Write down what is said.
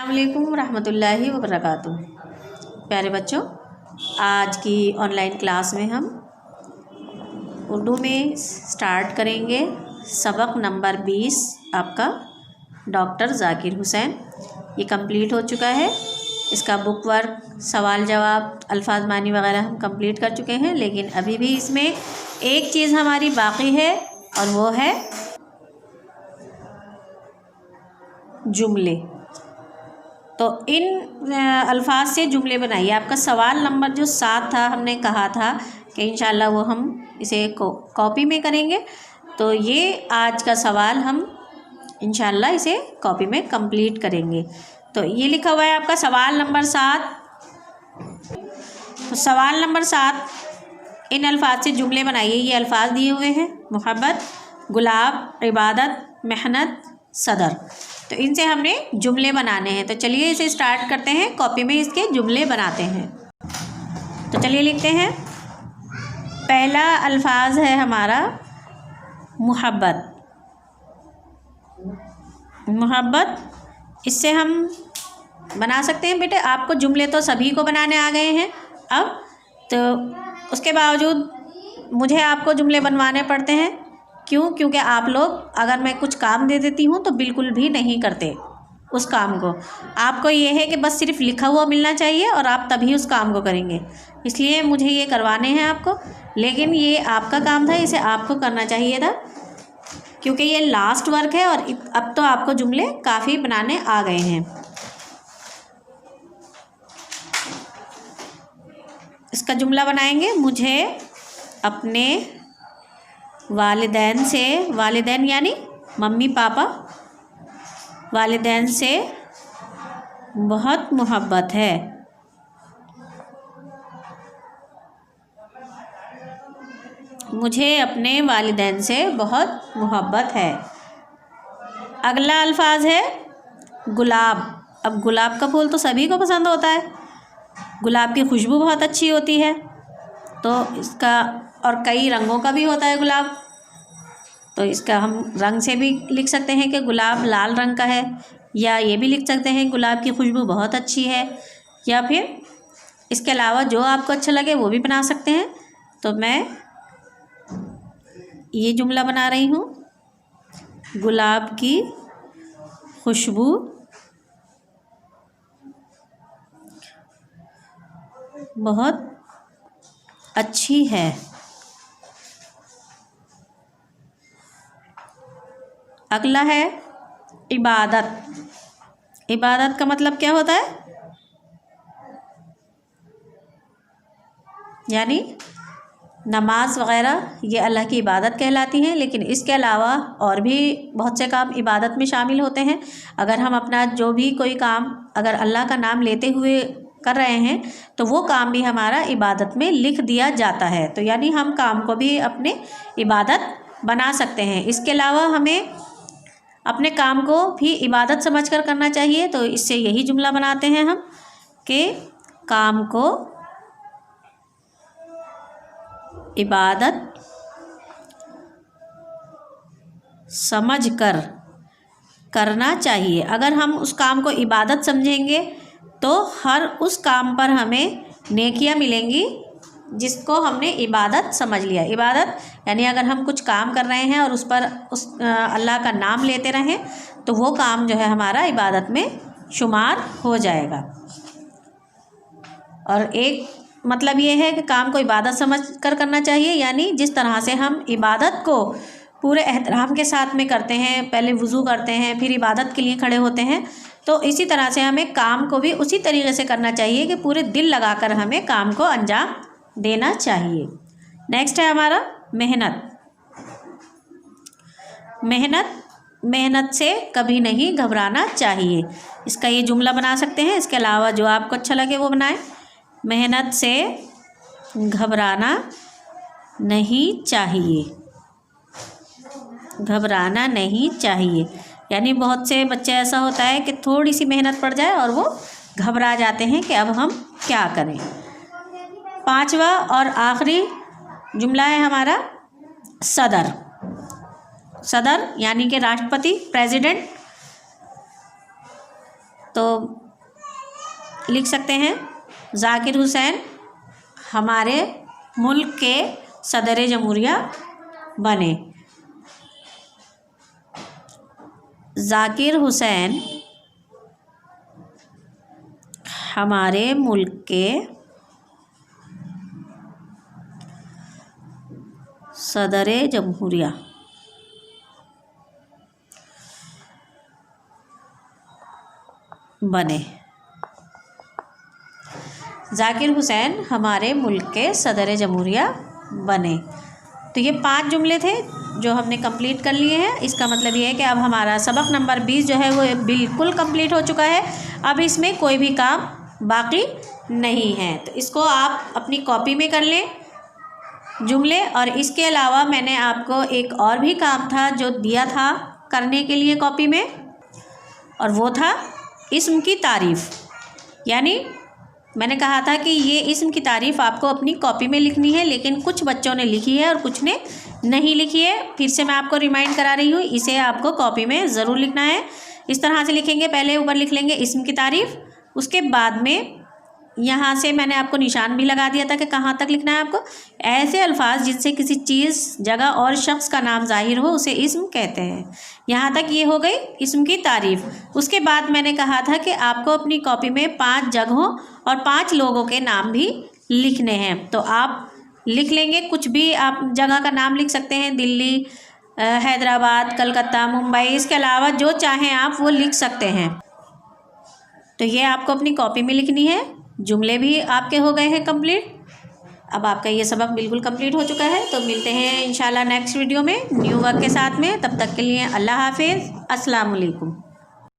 अस्सलामुअलैकुम रहमतुल्लाहि व बरकातुहू। प्यारे बच्चों, आज की ऑनलाइन क्लास में हम उर्दू में स्टार्ट करेंगे सबक नंबर 20 आपका डॉक्टर ज़ाकिर हुसैन। ये कंप्लीट हो चुका है। इसका बुक वर्क, सवाल जवाब, अल्फाज मानी वगैरह हम कंप्लीट कर चुके हैं, लेकिन अभी भी इसमें एक चीज़ हमारी बाकी है और वो है जुमले। तो इन अल्फाज से जुमले बनाइए। आपका सवाल नंबर जो 7 था, हमने कहा था कि इंशाल्लाह वो हम इसे कॉपी में करेंगे। तो ये आज का सवाल हम इंशाल्लाह इसे कॉपी में कंप्लीट करेंगे। तो ये लिखा हुआ है आपका सवाल नंबर 7। तो सवाल नंबर 7, इन अल्फाज से जुमले बनाइए। ये अल्फाज दिए हुए हैं: मोहब्बत, गुलाब, इबादत, मेहनत, सदर। तो इनसे हमने जुमले बनाने हैं। तो चलिए इसे स्टार्ट करते हैं, कॉपी में इसके जुमले बनाते हैं। तो चलिए लिखते हैं। पहला अल्फाज है हमारा मोहब्बत। मोहब्बत, इससे हम बना सकते हैं बेटे। आपको जुमले तो सभी को बनाने आ गए हैं अब, तो उसके बावजूद मुझे आपको जुमले बनवाने पड़ते हैं। क्यों? क्योंकि आप लोग, अगर मैं कुछ काम दे देती हूँ तो बिल्कुल भी नहीं करते उस काम को। आपको ये है कि बस सिर्फ लिखा हुआ मिलना चाहिए और आप तभी उस काम को करेंगे। इसलिए मुझे ये करवाने हैं आपको, लेकिन ये आपका काम था, इसे आपको करना चाहिए था, क्योंकि ये लास्ट वर्क है और अब तो आपको जुमले काफ़ी बनाने आ गए हैं। इसका जुमला बनाएंगे: मुझे अपने वालिदैन से, वालिदैन यानी मम्मी पापा, वालिदैन से बहुत मोहब्बत है। मुझे अपने वालिदैन से बहुत मोहब्बत है। अगला अल्फाज है गुलाब। अब गुलाब का फूल तो सभी को पसंद होता है। गुलाब की खुशबू बहुत अच्छी होती है। तो इसका, और कई रंगों का भी होता है गुलाब, तो इसका हम रंग से भी लिख सकते हैं कि गुलाब लाल रंग का है, या ये भी लिख सकते हैं गुलाब की खुशबू बहुत अच्छी है, या फिर इसके अलावा जो आपको अच्छा लगे वो भी बना सकते हैं। तो मैं ये जुमला बना रही हूँ: गुलाब की खुशबू बहुत अच्छी है। अगला है इबादत। इबादत का मतलब क्या होता है? यानी नमाज वग़ैरह ये अल्लाह की इबादत कहलाती हैं, लेकिन इसके अलावा और भी बहुत से काम इबादत में शामिल होते हैं। अगर हम अपना जो भी कोई काम अगर अल्लाह का नाम लेते हुए कर रहे हैं तो वो काम भी हमारा इबादत में लिख दिया जाता है। तो यानी हम काम को भी अपने इबादत बना सकते हैं। इसके अलावा हमें अपने काम को भी इबादत समझकर करना चाहिए। तो इससे यही जुमला बनाते हैं हम कि काम को इबादत समझकर करना चाहिए। अगर हम उस काम को इबादत समझेंगे तो हर उस काम पर हमें नेकियां मिलेंगी जिसको हमने इबादत समझ लिया। इबादत यानी अगर हम कुछ काम कर रहे हैं और उस पर अल्लाह का नाम लेते रहें तो वो काम जो है हमारा इबादत में शुमार हो जाएगा। और एक मतलब ये है कि काम को इबादत समझ कर करना चाहिए, यानी जिस तरह से हम इबादत को पूरे एहतराम के साथ में करते हैं, पहले वज़ू करते हैं फिर इबादत के लिए खड़े होते हैं, तो इसी तरह से हमें काम को भी उसी तरीके से करना चाहिए कि पूरे दिल लगाकर हमें काम को अंजाम देना चाहिए। नेक्स्ट है हमारा मेहनत। मेहनत, मेहनत से कभी नहीं घबराना चाहिए। इसका ये जुमला बना सकते हैं। इसके अलावा जो आपको अच्छा लगे वो बनाएं। मेहनत से घबराना नहीं चाहिए। घबराना नहीं चाहिए यानी बहुत से बच्चे ऐसा होता है कि थोड़ी सी मेहनत पड़ जाए और वो घबरा जाते हैं कि अब हम क्या करें। 5वां और आखिरी जुमला है हमारा सदर। सदर यानी कि राष्ट्रपति, प्रेसिडेंट। तो लिख सकते हैं जाकिर हुसैन हमारे मुल्क के सदर जमहूरिया बने। जाकिर हुसैन हमारे मुल्क के सदर जमहूरिया बने। जाकिर हुसैन हमारे मुल्क के सदर जमहूरिया बने। तो ये 5 जुमले थे जो हमने कंप्लीट कर लिए हैं। इसका मतलब ये है कि अब हमारा सबक नंबर 20 जो है वो बिल्कुल कंप्लीट हो चुका है। अब इसमें कोई भी काम बाकी नहीं है। तो इसको आप अपनी कॉपी में कर लें जुमले। और इसके अलावा मैंने आपको एक और भी काम था जो दिया था करने के लिए कॉपी में, और वो था इस्म की तारीफ़। यानी मैंने कहा था कि ये इस्म की तारीफ़ आपको अपनी कॉपी में लिखनी है, लेकिन कुछ बच्चों ने लिखी है और कुछ ने नहीं लिखी है। फिर से मैं आपको रिमाइंड करा रही हूँ, इसे आपको कॉपी में ज़रूर लिखना है। इस तरह से लिखेंगे, पहले ऊपर लिख लेंगे इस्म की तारीफ़, उसके बाद में यहाँ से मैंने आपको निशान भी लगा दिया था कि कहाँ तक लिखना है आपको। ऐसे अल्फाज जिनसे किसी चीज़, जगह और शख्स का नाम ज़ाहिर हो उसे इस्म कहते हैं। यहाँ तक ये हो गई इस्म की तारीफ़। उसके बाद मैंने कहा था कि आपको अपनी कॉपी में 5 जगहों और 5 लोगों के नाम भी लिखने हैं। तो आप लिख लेंगे, कुछ भी आप जगह का नाम लिख सकते हैं, दिल्ली, हैदराबाद, कलकत्ता, मुंबई, इसके अलावा जो चाहें आप वो लिख सकते हैं। तो ये आपको अपनी कॉपी में लिखनी है। जुमले भी आपके हो गए हैं कंप्लीट। अब आपका ये सबक बिल्कुल कंप्लीट हो चुका है। तो मिलते हैं इंशाल्लाह नेक्स्ट वीडियो में न्यू वर्क के साथ में। तब तक के लिए अल्लाह हाफिज़, अस्सलाम वालेकुम।